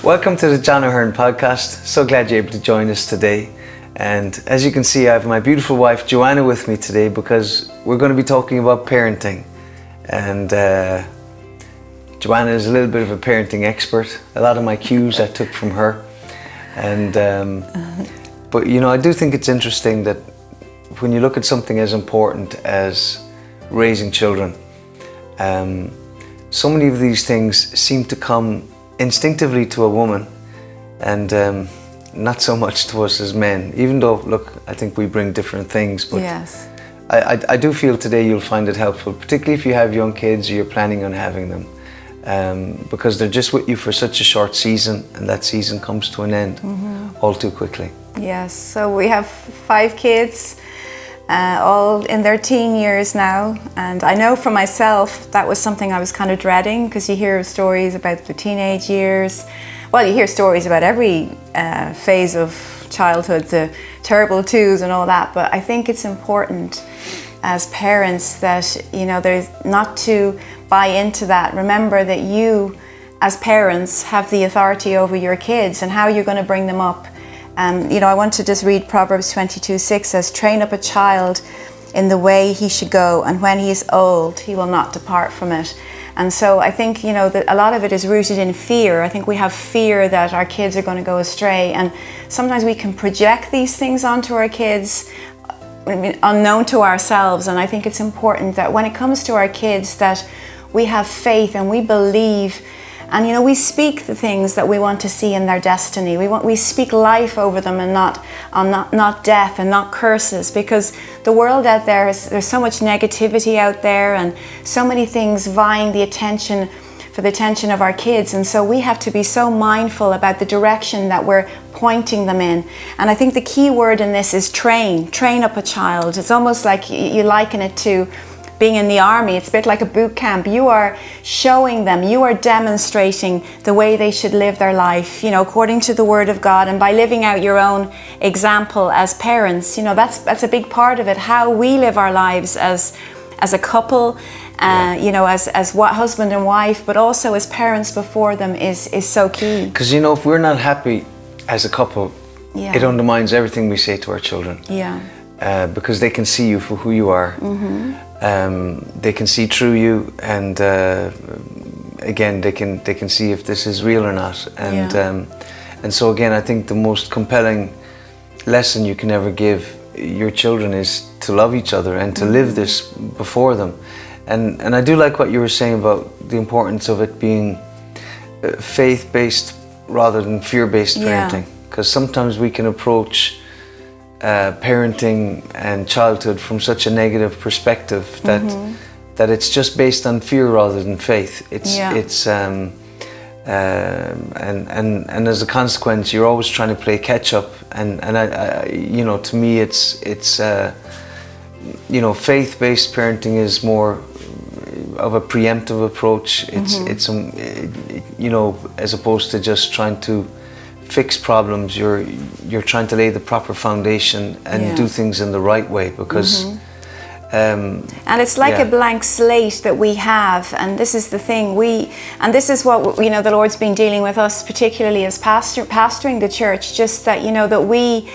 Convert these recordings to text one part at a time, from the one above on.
Welcome to the John Ahern podcast. So glad you're able to join us today. And as you can see, I have my beautiful wife Joanna with me today because we're going to be talking about parenting. And Joanna is a little bit of a parenting expert. A lot of my cues I took from her. And but you know, I do think it's interesting that when you look at something as important as raising children, so many of these things seem to come instinctively to a woman and not so much to us as men, even though, look, I think we bring different things. But yes. I do feel today you'll find it helpful, particularly if you have young kids or you're planning on having them, because they're just with you for such a short season, and that season comes to an end all too quickly. Yes, so we have 5 kids, all in their teen years now, and I know for myself that was something I was kind of dreading, because you hear stories about the teenage years. Well, you hear stories about every phase of childhood, the terrible twos and all that, but I think it's important as parents that, you know, there's not to buy into that. Remember that you as parents have the authority over your kids and how you're going to bring them up. You know, I want to just read Proverbs 22:6 says, "Train up a child in the way he should go, and when he is old, he will not depart from it." And so I think, you know, that a lot of it is rooted in fear. I think we have fear that our kids are going to go astray, and sometimes we can project these things onto our kids, unknown to ourselves. And I think it's important that when it comes to our kids that we have faith and we believe. And you know, we speak the things that we want to see in their destiny. We speak life over them, and not death and not curses, because the world out there there's so much negativity out there, and so many things vying for the attention of our kids. And so we have to be so mindful about the direction that we're pointing them in. And I think the key word in this is train up a child. It's almost like you liken it to being in the army. It's a bit like a boot camp. You are showing them, you are demonstrating the way they should live their life, you know, according to the Word of God, and by living out your own example as parents. You know, that's a big part of it. How we live our lives as a couple, you know, as what husband and wife, but also as parents before them is so key. Because you know, if we're not happy as a couple, it undermines everything we say to our children. Yeah. Because they can see you for who you are. They can see through you, and again, they can see if this is real or not. And so again, I think the most compelling lesson you can ever give your children is to love each other and to live this before them. And I do like what you were saying about the importance of it being faith-based rather than fear-based parenting, because sometimes we can approach parenting and childhood from such a negative perspective that it's just based on fear rather than faith. And as a consequence, you're always trying to play catch up. And I you know, to me, it's you know, faith-based parenting is more of a preemptive approach. It's you know, as opposed to just trying to fix problems, you're trying to lay the proper foundation and do things in the right way, because and it's like a blank slate that we have. And this is the thing, and this is what, you know, the Lord's been dealing with us, particularly as pastoring the church, just that, you know, that we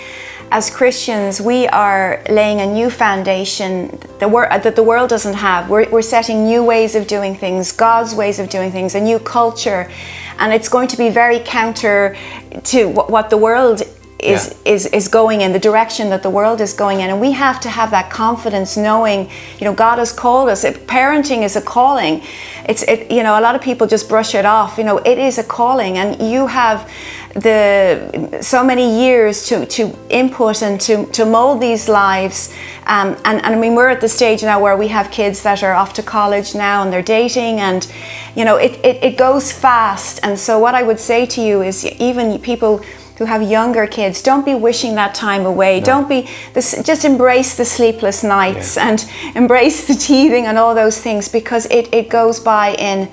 as Christians, we are laying a new foundation that the world doesn't have. We're setting new ways of doing things, God's ways of doing things, a new culture. And it's going to be very counter to what the world is going in, the direction that the world is going in. And we have to have that confidence, knowing, you know, God has called us. Parenting is a calling. You know, a lot of people just brush it off. You know, it is a calling, and you have so many years to input and to mold these lives. And I mean, we're at the stage now where we have kids that are off to college now, and they're dating, and you know, it goes fast. And so what I would say to you is, even people who have younger kids, don't be wishing that time away. Don't be just embrace the sleepless nights and embrace the teething and all those things, because it goes by in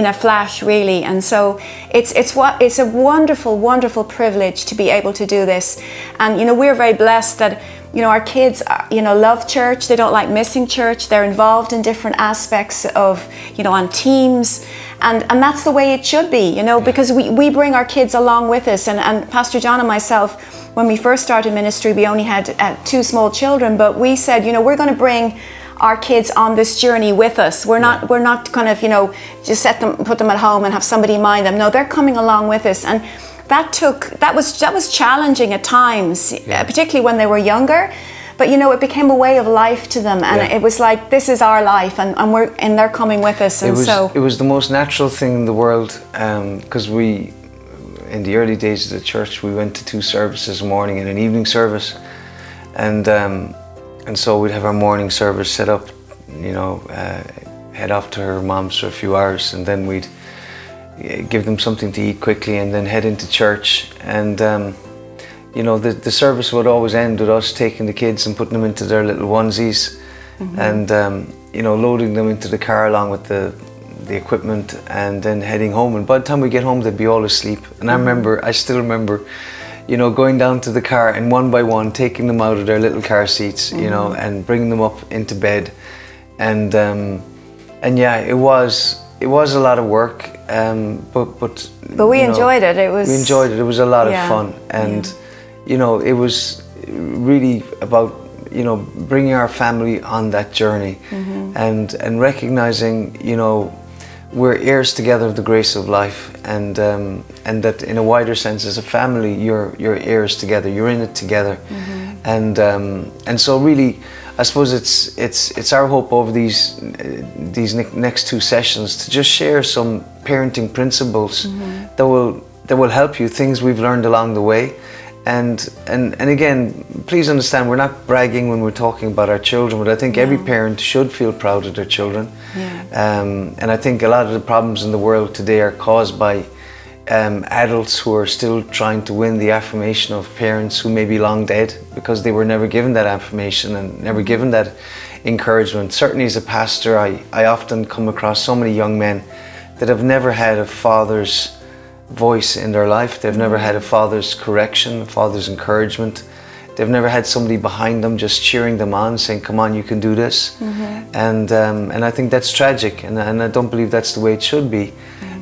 a flash, really. And so it's a wonderful privilege to be able to do this. And you know, we're very blessed that you know, our kids, you know, love church. They don't like missing church. They're involved in different aspects of, you know, on teams. And that's the way it should be, you know, because we bring our kids along with us. And Pastor John and myself, when we first started ministry, we only had 2 small children, but we said, you know, we're going to bring our kids on this journey with us. We're not kind of, you know, just put them at home and have somebody mind them. No, they're coming along with us. And that was challenging at times, particularly when they were younger. But you know, it became a way of life to them, and it was like, this is our life, and they're coming with us. And it was the most natural thing in the world, because we, in the early days of the church, we went to 2 services, a morning and an evening service, and so we'd have our morning service set up, you know, head off to her mom's for a few hours, and then we'd give them something to eat quickly, and then head into church. And you know, the service would always end with us taking the kids and putting them into their little onesies, and you know, loading them into the car along with the equipment, and then heading home. And by the time we get home, they'd be all asleep. And I still remember, you know, going down to the car and one by one taking them out of their little car seats, you know, and bringing them up into bed. And yeah, it was a lot of work, but we enjoyed it. We enjoyed it. It was a lot of fun, and you know, it was really about, you know, bringing our family on that journey, and recognizing, you know, we're heirs together of the grace of life, and that in a wider sense, as a family, you're heirs together. You're in it together, and so really, I suppose it's our hope over these next 2 sessions to just share some parenting principles that will help you, things we've learned along the way. And again, please understand, we're not bragging when we're talking about our children, but I think every parent should feel proud of their children. And I think a lot of the problems in the world today are caused by adults who are still trying to win the affirmation of parents who may be long dead, because they were never given that affirmation and never given that encouragement. Certainly as a pastor, I often come across so many young men that have never had a father's voice in their life. They've never had a father's correction, a father's encouragement. They've never had somebody behind them just cheering them on, saying, come on, you can do this. And I think that's tragic, and I don't believe that's the way it should be.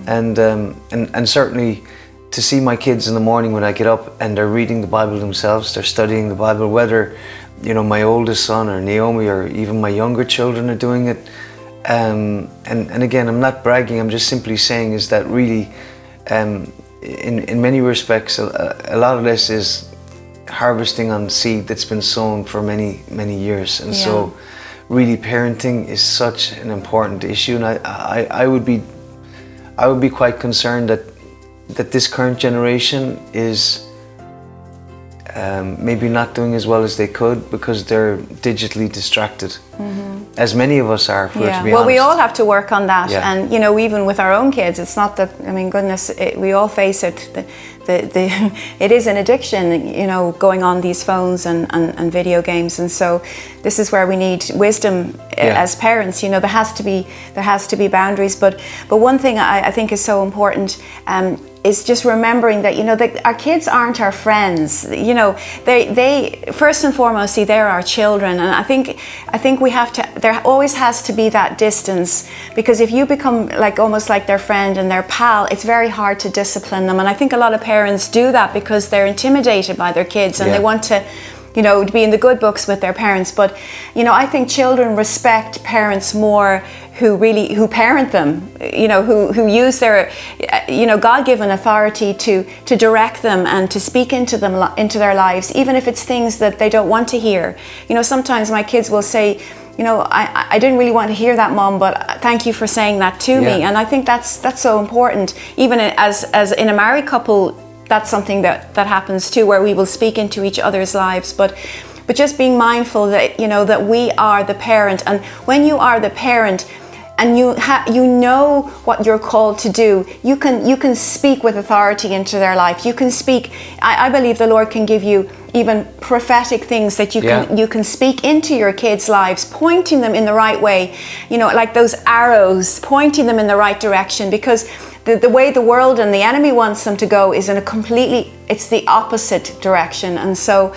And certainly to see my kids in the morning when I get up and they're reading the Bible themselves, they're studying the Bible, whether, you know, my oldest son or Naomi or even my younger children are doing it. And again, I'm not bragging, I'm just simply saying is that really, in many respects, a lot of this is harvesting on seed that's been sown for many years, and so really parenting is such an important issue. And I would be quite concerned that this current generation is maybe not doing as well as they could because they're digitally distracted, as many of us are, if we're to be honest. We all have to work on that, and you know, even with our own kids, it's not that, I mean, goodness, we all face it. It is an addiction, you know, going on these phones and video games, and so this is where we need wisdom as parents. You know, there has to be boundaries, but one thing I think is so important is just remembering that, you know, that our kids aren't our friends. You know, they first and foremost, they're our children, and I think we have to. There always has to be that distance, because if you become almost like their friend and their pal, it's very hard to discipline them. And I think a lot of parents do that because they're intimidated by their kids and they want to, you know, to be in the good books with their parents. But, you know, I think children respect parents more who parent them, you know, who use their, you know, God-given authority to direct them and to speak into their lives, even if it's things that they don't want to hear. You know, sometimes my kids will say, you know, I didn't really want to hear that, Mom, but thank you for saying that to me. And I think that's so important. Even as in a married couple, that's something that happens too, where we will speak into each other's lives. But just being mindful that, you know, that we are the parent, and when you are the parent and you know what you're called to do, you can speak with authority into their life. You can speak. I believe the Lord can give you even prophetic things that you can speak into your kids' lives, pointing them in the right way. You know, like those arrows, pointing them in the right direction, because the way the world and the enemy wants them to go is in it's the opposite direction. And so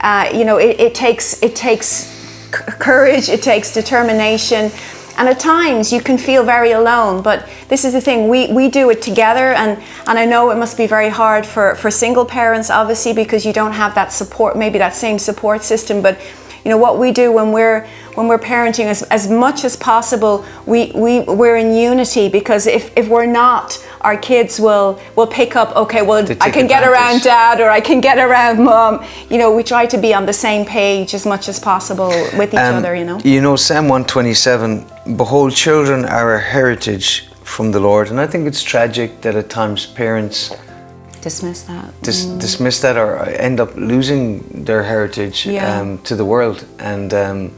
it takes courage, it takes determination. And at times you can feel very alone, but this is the thing, we do it together, and I know it must be very hard for single parents, obviously, because you don't have that support, maybe that same support system. But what we do when we're parenting, as much as possible, we're in unity, because if we're not, our kids will pick up, okay, well, I can get around dad, or I can get around mom. We try to be on the same page as much as possible with each other, Psalm 127, behold, children are a heritage from the Lord. And I think it's tragic that at times parents dismiss that. Dismiss that, or end up losing their heritage to the world. And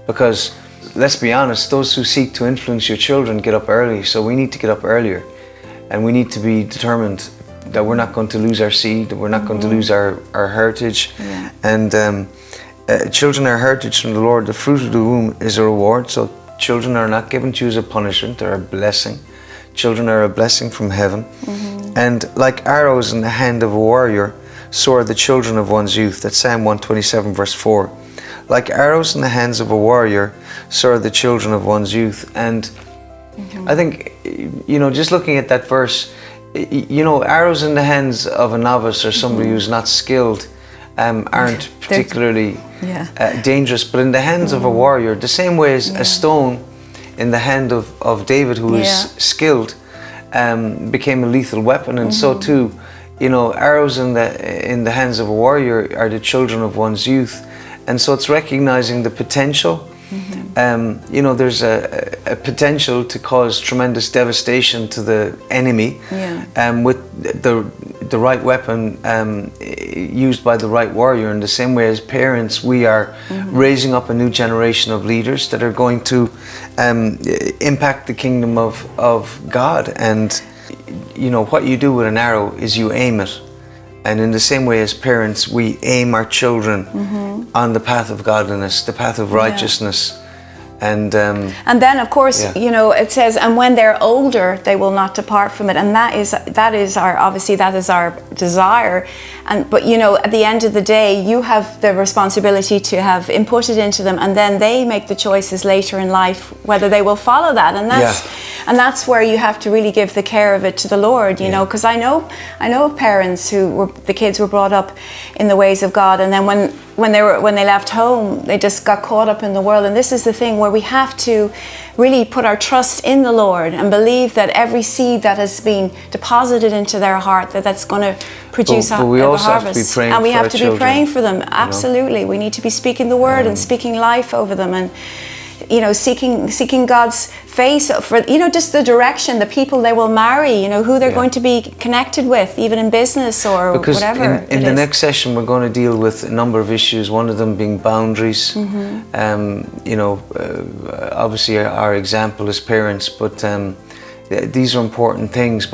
because, let's be honest, those who seek to influence your children get up early, so we need to get up earlier. And we need to be determined that we're not going to lose our seed, that we're not going to lose our heritage. Yeah. And children are a heritage from the Lord. The fruit of the womb is a reward. So children are not given to you as a punishment, they're a blessing. Children are a blessing from heaven. And like arrows in the hand of a warrior, so are the children of one's youth. That's Psalm 127 verse 4. Like arrows in the hands of a warrior, so are the children of one's youth. And I think, just looking at that verse, arrows in the hands of a novice or somebody who's not skilled aren't particularly dangerous. But in the hands of a warrior, the same way as a stone in the hand of David, who is skilled, became a lethal weapon. And so too, arrows in the hands of a warrior are the children of one's youth. And so it's recognizing the potential. There's a potential to cause tremendous devastation to the enemy with the right weapon used by the right warrior. In the same way as parents, we are raising up a new generation of leaders that are going to impact the kingdom of God. And what you do with an arrow is you aim it. And in the same way as parents, we aim our children on the path of godliness, the path of righteousness. And then, of course, it says, and when they're older, they will not depart from it. And that is our desire. But at the end of the day, you have the responsibility to have inputted into them, and then they make the choices later in life whether they will follow that. And that's where you have to really give the care of it to the Lord, because I know of parents the kids were brought up in the ways of God, and then when they left home, they just got caught up in the world. And this is the thing where we have to really put our trust in the Lord and believe that every seed that has been deposited into their heart, that's going to produce a harvest. Have to be praying and we for have to be praying for them. Absolutely. We need to be speaking the word and speaking life over them, and seeking God's face for just the direction, the people they will marry, who they're going to be connected with, even in business or whatever. In the next session, we're going to deal with a number of issues. One of them being boundaries. Obviously, our example as parents, but these are important things.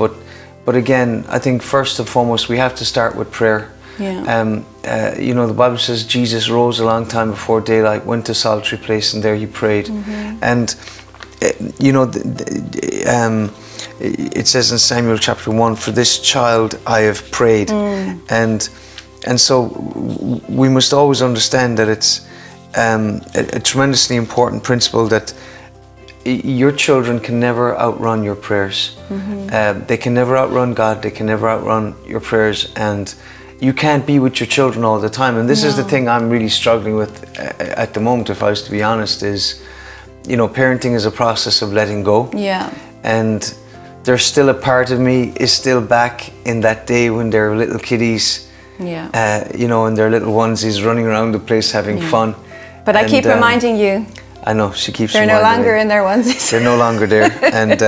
But again, I think first and foremost, we have to start with prayer. The Bible says Jesus rose a long time before daylight, went to a solitary place, and there he prayed. And it says in Samuel chapter 1, for this child I have prayed. And so we must always understand that it's a tremendously important principle that your children can never outrun your prayers. They can never outrun God. They can never outrun your prayers. And you can't be with your children all the time. And this is the thing I'm really struggling with at the moment, if I was to be honest, is, parenting is a process of letting go. And there's still a part of me is still back in that day when they're little kiddies, and their little onesies running around the place having fun. But I keep reminding you. I know, she keeps reminding me. They're no longer in their onesies. They're no longer there. And,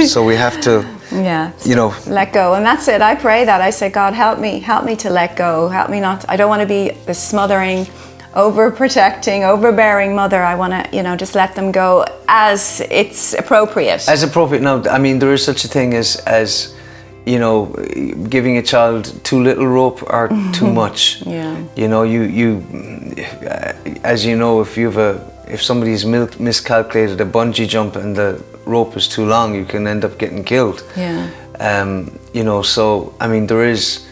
so we have to, let go. And that's it. I pray that. I say, God, help me to let go. Help me not. I don't want to be the smothering, overprotecting, overbearing mother. I want to, just let them go as it's appropriate. As appropriate. No, I mean, there is such a thing as giving a child too little rope or too much. If somebody's miscalculated a bungee jump and the rope is too long, you can end up getting killed. So I mean, there is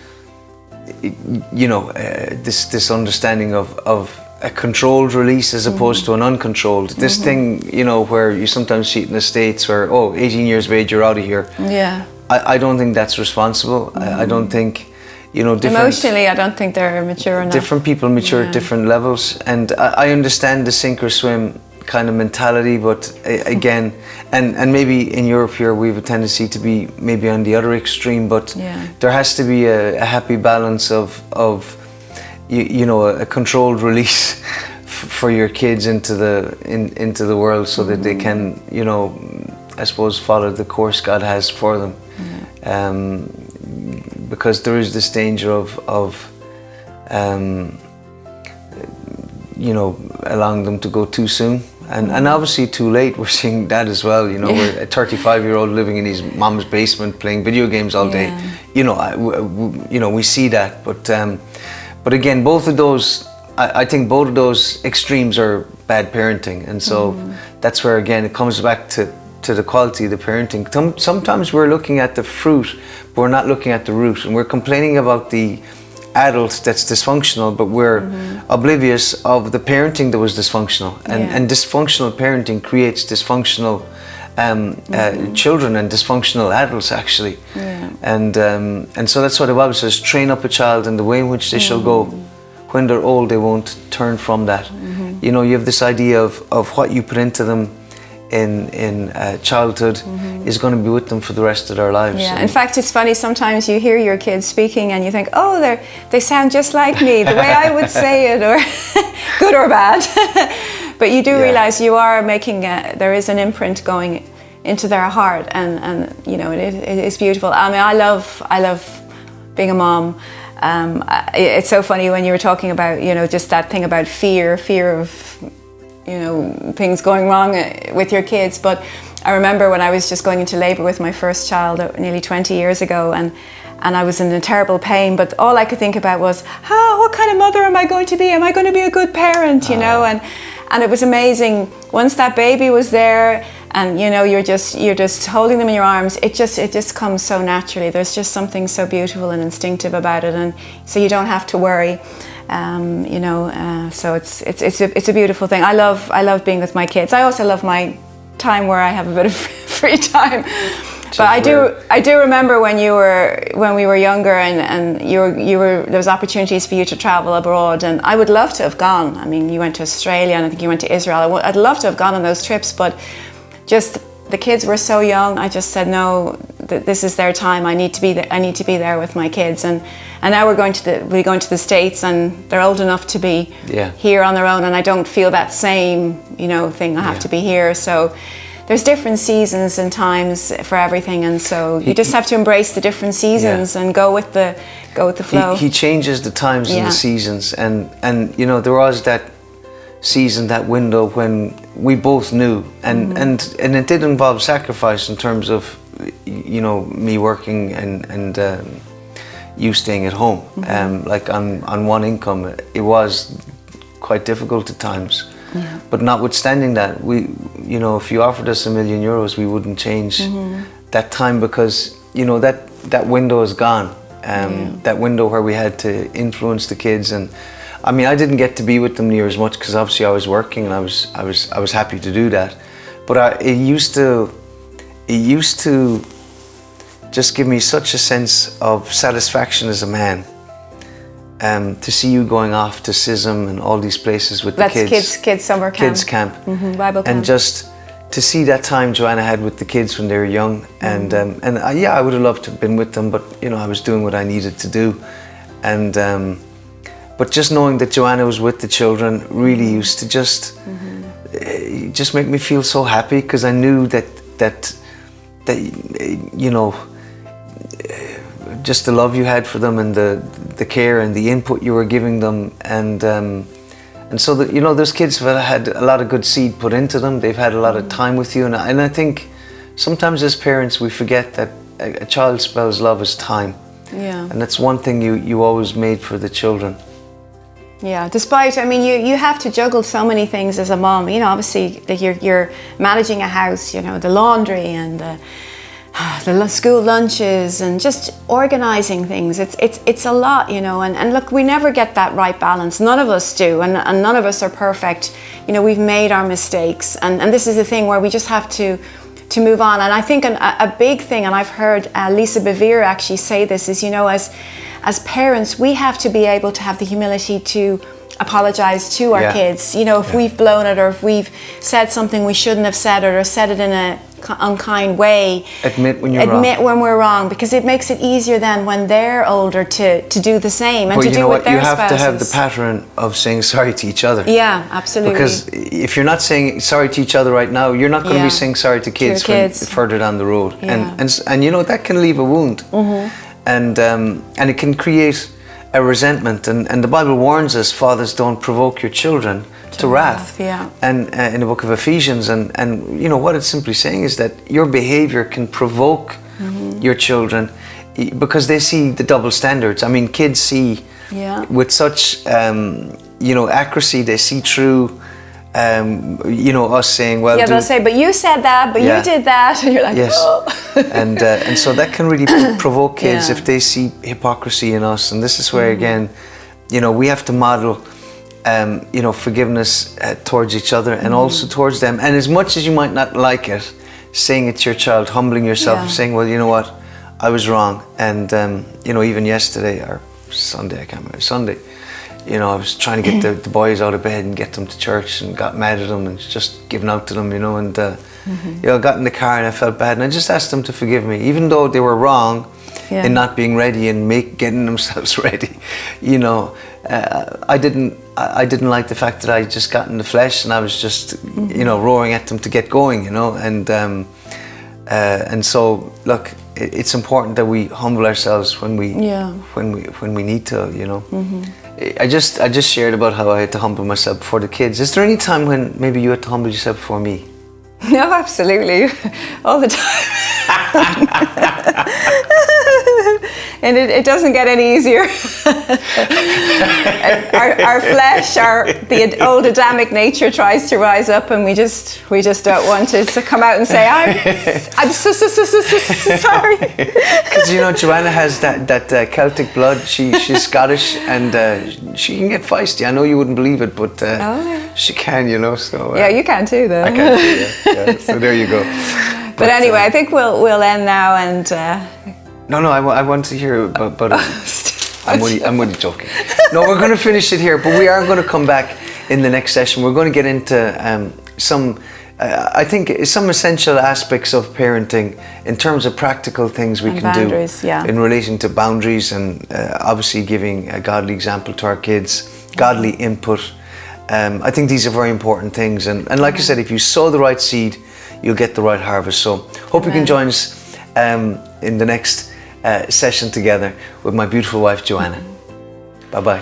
you know, this understanding of a controlled release as opposed to an uncontrolled. This thing, you know, where you sometimes see it in the States where, 18 years of age, you're out of here. Yeah. I don't think that's responsible. I don't think, you know, emotionally, I don't think they're mature enough. Different people mature at different levels, and I understand the sink or swim kind of mentality, but again, and maybe in Europe here we have a tendency to be maybe on the other extreme, but there has to be a happy balance of you know, a controlled release for your kids into the world, so that they can, you know, I suppose, follow the course God has for them. Because there is this danger of you know, allowing them to go too soon, and obviously too late. We're seeing that as well. You know, we're a 35-year-old living in his mom's basement playing video games all day. You know, we see that, but again, both of those, I think both of those extremes are bad parenting, and so that's where again it comes back to the quality of the parenting. Sometimes we're looking at the fruit, but we're not looking at the root, and we're complaining about the adult that's dysfunctional, but we're oblivious of the parenting that was dysfunctional, and dysfunctional parenting creates dysfunctional children and dysfunctional adults actually. And so that's what the Bible says: train up a child in the way in which they shall go. When they're old, they won't turn from that. You know, you have this idea of what you put into them in childhood is going to be with them for the rest of their lives. Yeah, in fact, it's funny, sometimes you hear your kids speaking and you think, oh, they sound just like me, the way I would say it, or good or bad. But you do realize you are making, there is an imprint going into their heart, and you know, it is beautiful. I mean, I love being a mom. It's so funny when you were talking about, you know, just that thing about fear of, you know, things going wrong with your kids. But I remember when I was just going into labour with my first child nearly 20 years ago, and I was in a terrible pain, but all I could think about was, what kind of mother am I going to be? Am I going to be a good parent, you know? And it was amazing. Once that baby was there, and you know, you're just holding them in your arms, it just comes so naturally. There's just something so beautiful and instinctive about it, and so you don't have to worry. You know, so it's a beautiful thing. I love being with my kids. I also love my time where I have a bit of free time. But I do remember when we were younger, and there was opportunities for you to travel abroad, and I would love to have gone. I mean, you went to Australia, and I think you went to Israel. I'd love to have gone on those trips, but just the kids were so young. I just said, no, this is their time. I need to be there with my kids, and now we're going to the States, and they're old enough to be here on their own, and I don't feel that same, you know, thing. I have to be here. So there's different seasons and times for everything, and so you just have to embrace the different seasons and go with the flow. He changes the times and the seasons, and you know, there was that season, that window when we both knew, and it did involve sacrifice in terms of, you know, me working and you staying at home. Like on one income, it was quite difficult at times. But notwithstanding that, you know, if you offered us €1 million, we wouldn't change that time, because, you know, that window is gone. That window where we had to influence the kids, and I mean, I didn't get to be with them near as much because obviously I was working, and I was happy to do that. But it used to just give me such a sense of satisfaction as a man. To see you going off to SISM and all these places with the kids. That's kids summer camp. Kids camp. Bible camp. And just to see that time Joanna had with the kids when they were young. And I would have loved to have been with them, but you know, I was doing what I needed to do. And but just knowing that Joanna was with the children really used to just make me feel so happy, because I knew that you know, just the love you had for them, and the care and the input you were giving them, and so that, you know, those kids have had a lot of good seed put into them. They've had a lot of time with you, and I think sometimes as parents we forget that a child spells love as time. And that's one thing you always made for the children. Despite, I mean, you have to juggle so many things as a mom. You know, obviously you're managing a house, you know, the laundry and the school lunches and just organising things. It's a lot, you know, and look, we never get that right balance. None of us do, and none of us are perfect. You know, we've made our mistakes, and this is the thing where we just have to move on. And I think a big thing, and I've heard Lisa Bevere actually say this, is, you know, as parents, we have to be able to have the humility to apologize to our kids. You know, if we've blown it, or if we've said something we shouldn't have said it, or said it in a unkind way. Admit when you're wrong. Admit when we're wrong, because it makes it easier then when they're older to do the same, and to do with their spouses. You have to have the pattern of saying sorry to each other. Yeah, absolutely. Because if you're not saying sorry to each other right now, you're not going to be saying sorry to kids, further down the road. And you know, that can leave a wound. And it can create a resentment, and the Bible warns us, fathers, don't provoke your children to wrath. And in the book of Ephesians, and you know what it's simply saying is that your behavior can provoke your children, because they see the double standards. I mean, kids see with such you know, accuracy, they see through you know, us saying, well, they'll say, but you said that, but you did that, and you're like, oh. and so that can really provoke kids if they see hypocrisy in us. And this is where again, you know, we have to model you know, forgiveness towards each other, and also towards them. And as much as you might not like it, saying it to your child, humbling yourself, and saying, well, you know what, I was wrong. And you know, even yesterday or Sunday, I can't remember, Sunday, you know, I was trying to get the boys out of bed and get them to church, and got mad at them and just giving out to them, you know, and you know, I got in the car and I felt bad, and I just asked them to forgive me, even though they were wrong in not being ready and getting themselves ready. You know, I didn't like the fact that I just got in the flesh, and I was just you know, roaring at them to get going, you know, and so look, it's important that we humble ourselves when we need to, you know. I just shared about how I had to humble myself before the kids. Is there any time when maybe you had to humble yourself before me? No, absolutely, all the time. And it doesn't get any easier. our flesh, the old Adamic nature tries to rise up, and we just don't want it to come out and say, I'm so sorry. Because you know, Joanna has that Celtic blood. She's Scottish, and she can get feisty. I know you wouldn't believe it, but she can, you know. So yeah, you can too, though. I can too. Yeah. So there you go. But anyway, I think we'll end now, and. No, I want to hear about I'm only joking. No, we're going to finish it here, but we are going to come back in the next session. We're going to get into some, I think, some essential aspects of parenting in terms of practical things we can do in relation to boundaries, and obviously giving a godly example to our kids, godly input. I think these are very important things, and like I said, if you sow the right seed, you'll get the right harvest. So hope you can join us in the next session together with my beautiful wife, Joanna. Bye-bye.